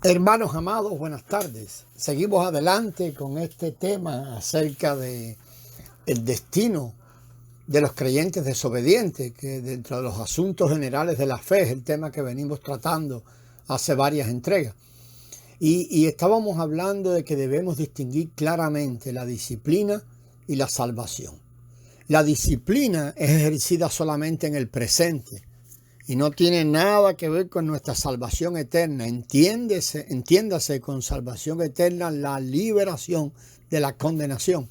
Hermanos amados, buenas tardes. Seguimos adelante con este tema acerca de el destino de los creyentes desobedientes, que dentro de los asuntos generales de la fe es el tema que venimos tratando hace varias entregas. Y estábamos hablando de que debemos distinguir claramente la disciplina y la salvación. La disciplina es ejercida solamente en el presente y no tiene nada que ver con nuestra salvación eterna. Entiéndase con salvación eterna la liberación de la condenación.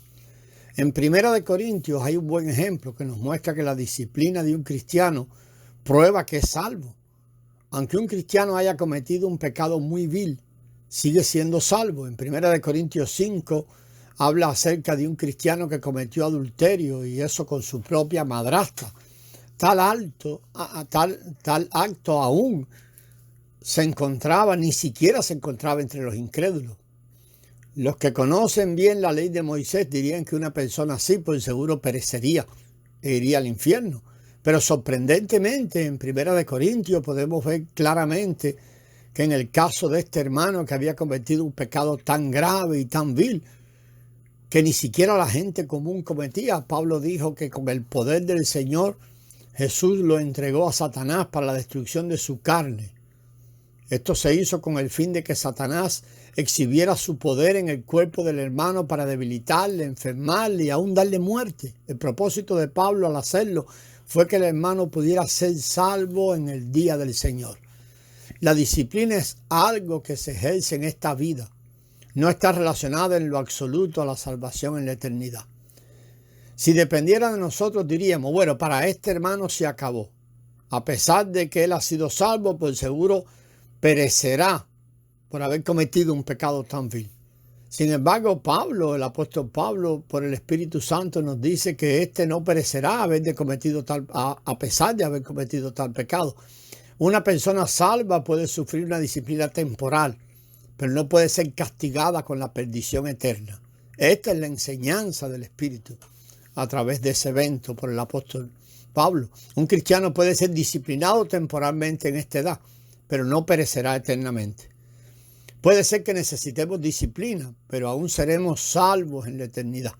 En 1 Corintios hay un buen ejemplo que nos muestra que la disciplina de un cristiano prueba que es salvo. Aunque un cristiano haya cometido un pecado muy vil, sigue siendo salvo. En 1 Corintios 5 habla acerca de un cristiano que cometió adulterio y eso con su propia madrastra. Tal acto aún ni siquiera se encontraba entre los incrédulos. Los que conocen bien la ley de Moisés dirían que una persona así por seguro perecería e iría al infierno. Pero sorprendentemente en 1 Corintios podemos ver claramente que en el caso de este hermano que había cometido un pecado tan grave y tan vil que ni siquiera la gente común cometía, Pablo dijo que con el poder del Señor Jesús lo entregó a Satanás para la destrucción de su carne. Esto se hizo con el fin de que Satanás exhibiera su poder en el cuerpo del hermano para debilitarle, enfermarle y aún darle muerte. El propósito de Pablo al hacerlo fue que el hermano pudiera ser salvo en el día del Señor. La disciplina es algo que se ejerce en esta vida. No está relacionada en lo absoluto a la salvación en la eternidad. Si dependiera de nosotros diríamos, bueno, para este hermano se acabó. A pesar de que él ha sido salvo, por seguro perecerá por haber cometido un pecado tan vil. Sin embargo, el apóstol Pablo, por el Espíritu Santo, nos dice que éste no perecerá a pesar de haber cometido tal pecado. Una persona salva puede sufrir una disciplina temporal, pero no puede ser castigada con la perdición eterna. Esta es la enseñanza del Espíritu a través de ese evento por el apóstol Pablo. Un cristiano puede ser disciplinado temporalmente en esta edad, pero no perecerá eternamente. Puede ser que necesitemos disciplina, pero aún seremos salvos en la eternidad.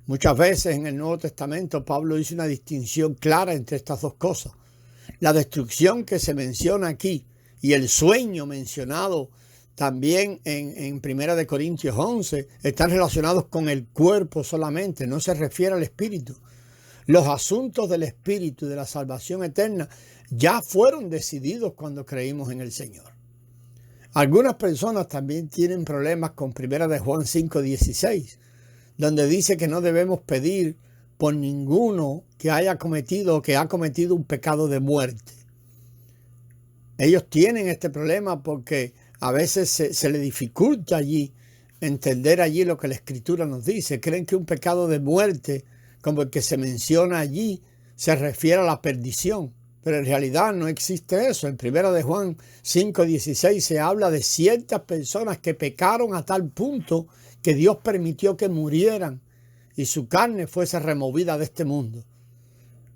Muchas veces en el Nuevo Testamento Pablo hizo una distinción clara entre estas dos cosas. La destrucción que se menciona aquí y el sueño mencionado también en 1 Corintios 11 están relacionados con el cuerpo solamente, no se refiere al espíritu. Los asuntos del espíritu y de la salvación eterna ya fueron decididos cuando creímos en el Señor. Algunas personas también tienen problemas con 1 Juan 5:16, donde dice que no debemos pedir por ninguno que haya cometido o que ha cometido un pecado de muerte. Ellos tienen este problema porque a veces se le dificulta allí entender allí lo que la Escritura nos dice. Creen que un pecado de muerte, como el que se menciona allí, se refiere a la perdición. Pero en realidad no existe eso. En 1 Juan 5:16 se habla de ciertas personas que pecaron a tal punto que Dios permitió que murieran y su carne fuese removida de este mundo.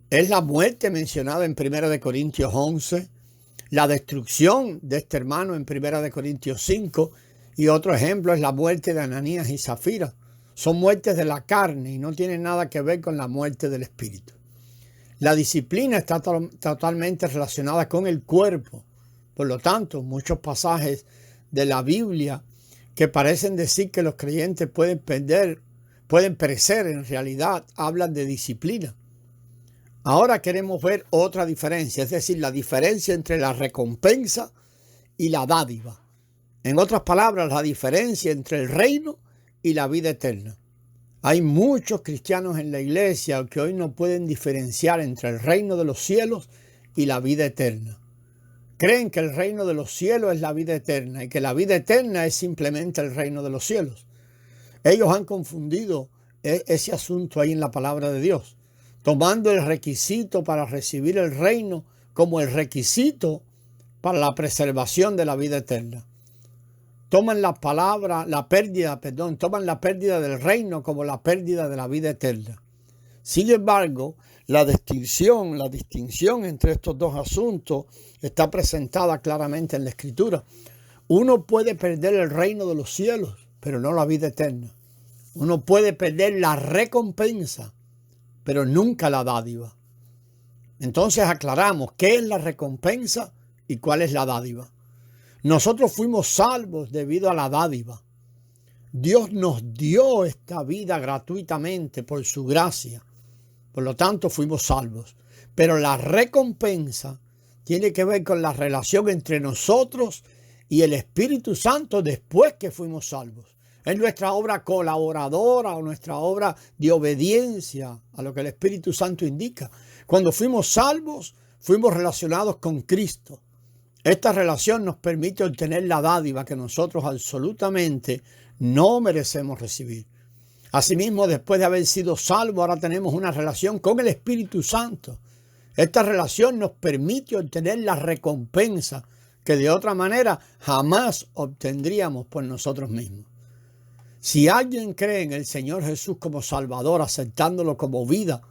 Es la muerte mencionada en 1 Corintios 11, la destrucción de este hermano en 1 Corintios 5 y otro ejemplo es la muerte de Ananías y Zafira. Son muertes de la carne y no tienen nada que ver con la muerte del espíritu. La disciplina está totalmente relacionada con el cuerpo. Por lo tanto, muchos pasajes de la Biblia que parecen decir que los creyentes pueden perecer, en realidad hablan de disciplina. Ahora queremos ver otra diferencia, es decir, la diferencia entre la recompensa y la dádiva. En otras palabras, la diferencia entre el reino y la vida eterna. Hay muchos cristianos en la iglesia que hoy no pueden diferenciar entre el reino de los cielos y la vida eterna. Creen que el reino de los cielos es la vida eterna y que la vida eterna es simplemente el reino de los cielos. Ellos han confundido ese asunto ahí en la palabra de Dios, tomando el requisito para recibir el reino como el requisito para la preservación de la vida eterna. Toman la pérdida del reino como la pérdida de la vida eterna. Sin embargo, la distinción entre estos dos asuntos está presentada claramente en la Escritura. Uno puede perder el reino de los cielos, pero no la vida eterna. Uno puede perder la recompensa, pero nunca la dádiva. Entonces aclaramos qué es la recompensa y cuál es la dádiva. Nosotros fuimos salvos debido a la dádiva. Dios nos dio esta vida gratuitamente por su gracia. Por lo tanto, fuimos salvos. Pero la recompensa tiene que ver con la relación entre nosotros y el Espíritu Santo después que fuimos salvos. Es nuestra obra colaboradora o nuestra obra de obediencia a lo que el Espíritu Santo indica. Cuando fuimos salvos, fuimos relacionados con Cristo. Esta relación nos permite obtener la dádiva que nosotros absolutamente no merecemos recibir. Asimismo, después de haber sido salvos, ahora tenemos una relación con el Espíritu Santo. Esta relación nos permite obtener la recompensa que de otra manera jamás obtendríamos por nosotros mismos. Si alguien cree en el Señor Jesús como Salvador, aceptándolo como vida,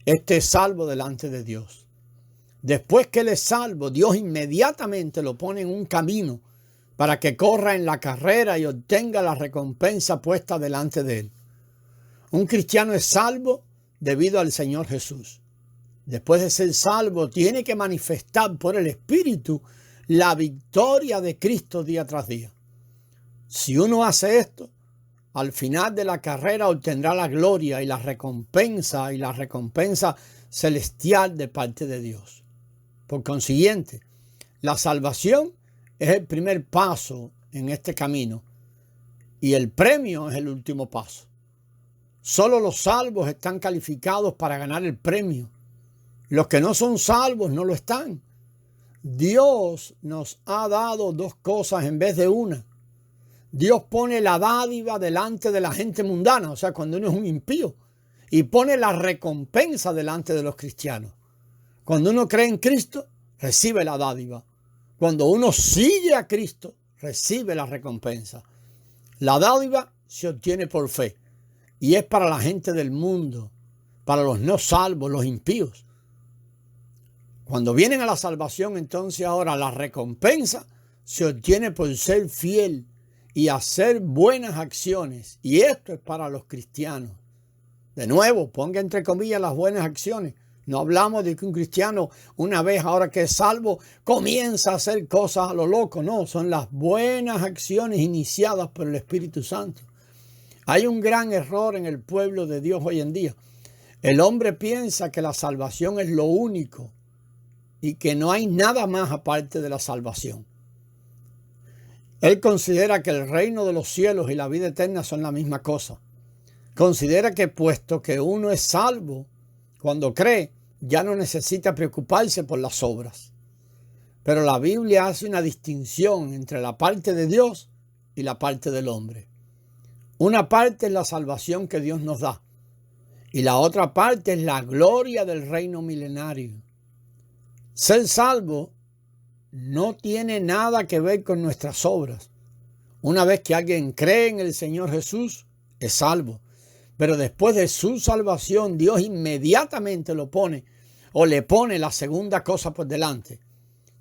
este es salvo delante de Dios. Después que él es salvo, Dios inmediatamente lo pone en un camino para que corra en la carrera y obtenga la recompensa puesta delante de él. Un cristiano es salvo debido al Señor Jesús. Después de ser salvo, tiene que manifestar por el Espíritu la victoria de Cristo día tras día. Si uno hace esto, al final de la carrera obtendrá la gloria y la recompensa celestial de parte de Dios. Por consiguiente, la salvación es el primer paso en este camino y el premio es el último paso. Solo los salvos están calificados para ganar el premio. Los que no son salvos no lo están. Dios nos ha dado dos cosas en vez de una. Dios pone la dádiva delante de la gente mundana, o sea, cuando uno es un impío, y pone la recompensa delante de los cristianos. Cuando uno cree en Cristo, recibe la dádiva. Cuando uno sigue a Cristo, recibe la recompensa. La dádiva se obtiene por fe y es para la gente del mundo, para los no salvos, los impíos. Cuando vienen a la salvación, entonces ahora la recompensa se obtiene por ser fiel y hacer buenas acciones. Y esto es para los cristianos. De nuevo, ponga entre comillas las buenas acciones. No hablamos de que un cristiano, una vez ahora que es salvo, comienza a hacer cosas a lo loco. No, son las buenas acciones iniciadas por el Espíritu Santo. Hay un gran error en el pueblo de Dios hoy en día. El hombre piensa que la salvación es lo único y que no hay nada más aparte de la salvación. Él considera que el reino de los cielos y la vida eterna son la misma cosa. Considera que puesto que uno es salvo, cuando cree, ya no necesita preocuparse por las obras. Pero la Biblia hace una distinción entre la parte de Dios y la parte del hombre. Una parte es la salvación que Dios nos da y la otra parte es la gloria del reino milenario. Ser salvo no tiene nada que ver con nuestras obras. Una vez que alguien cree en el Señor Jesús, es salvo. Pero después de su salvación, Dios inmediatamente lo pone o le pone la segunda cosa por delante,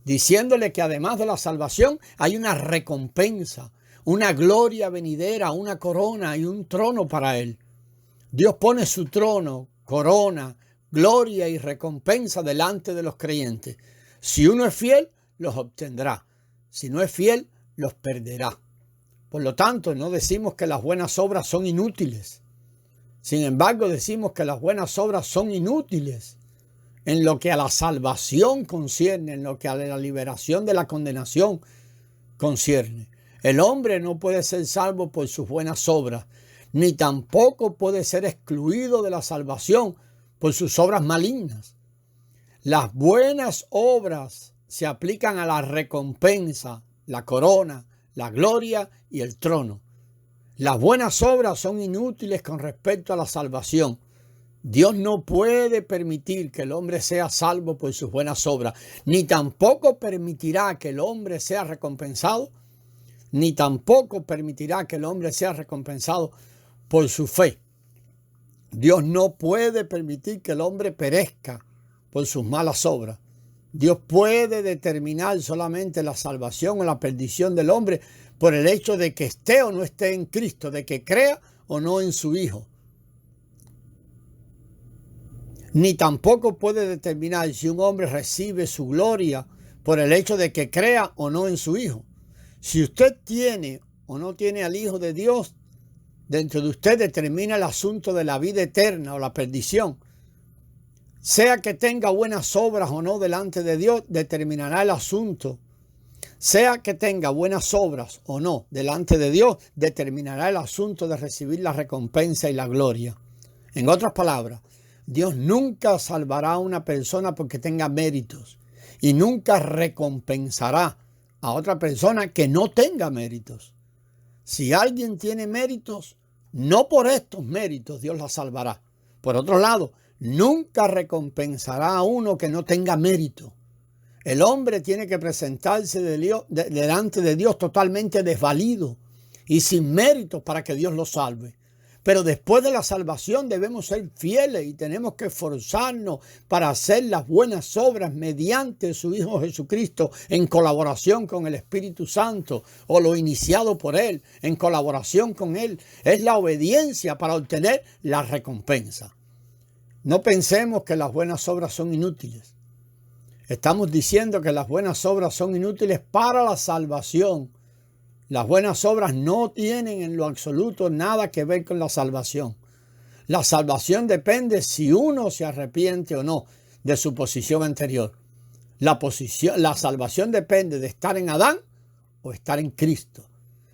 diciéndole que además de la salvación hay una recompensa, una gloria venidera, una corona y un trono para él. Dios pone su trono, corona, gloria y recompensa delante de los creyentes. Si uno es fiel, los obtendrá. Si no es fiel, los perderá. Por lo tanto, no decimos que las buenas obras son inútiles. Sin embargo, decimos que las buenas obras son inútiles en lo que a la salvación concierne, en lo que a la liberación de la condenación concierne. El hombre no puede ser salvo por sus buenas obras, ni tampoco puede ser excluido de la salvación por sus obras malignas. Las buenas obras se aplican a la recompensa, la corona, la gloria y el trono. Las buenas obras son inútiles con respecto a la salvación. Dios no puede permitir que el hombre sea salvo por sus buenas obras, ni tampoco permitirá que el hombre sea recompensado, ni tampoco permitirá que el hombre sea recompensado por su fe. Dios no puede permitir que el hombre perezca por sus malas obras. Dios puede determinar solamente la salvación o la perdición del hombre por el hecho de que esté o no esté en Cristo, de que crea o no en su Hijo. Ni tampoco puede determinar si un hombre recibe su gloria por el hecho de que crea o no en su Hijo. Si usted tiene o no tiene al Hijo de Dios, dentro de usted determina el asunto de la vida eterna o la perdición. Sea que tenga buenas obras o no delante de Dios, determinará el asunto. Sea que tenga buenas obras o no delante de Dios, determinará el asunto de recibir la recompensa y la gloria. En otras palabras, Dios nunca salvará a una persona porque tenga méritos y nunca recompensará a otra persona que no tenga méritos. Si alguien tiene méritos, no por estos méritos Dios la salvará. Por otro lado, nunca recompensará a uno que no tenga mérito. El hombre tiene que presentarse delante de Dios totalmente desvalido y sin méritos para que Dios lo salve. Pero después de la salvación debemos ser fieles y tenemos que esforzarnos para hacer las buenas obras mediante su Hijo Jesucristo en colaboración con el Espíritu Santo o lo iniciado por Él en colaboración con Él. Es la obediencia para obtener la recompensa. No pensemos que las buenas obras son inútiles. Estamos diciendo que las buenas obras son inútiles para la salvación. Las buenas obras no tienen en lo absoluto nada que ver con la salvación. La salvación depende si uno se arrepiente o no de su posición anterior. La salvación depende de estar en Adán o estar en Cristo.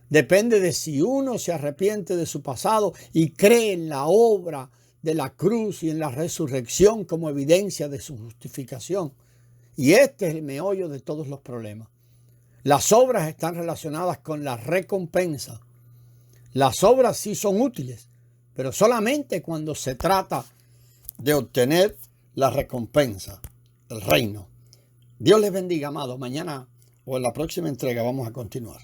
Depende de si uno se arrepiente de su pasado y cree en la obra de la cruz y en la resurrección como evidencia de su justificación. Y este es el meollo de todos los problemas. Las obras están relacionadas con la recompensa. Las obras sí son útiles, pero solamente cuando se trata de obtener la recompensa, el reino. Dios les bendiga, amados. Mañana o en la próxima entrega vamos a continuar.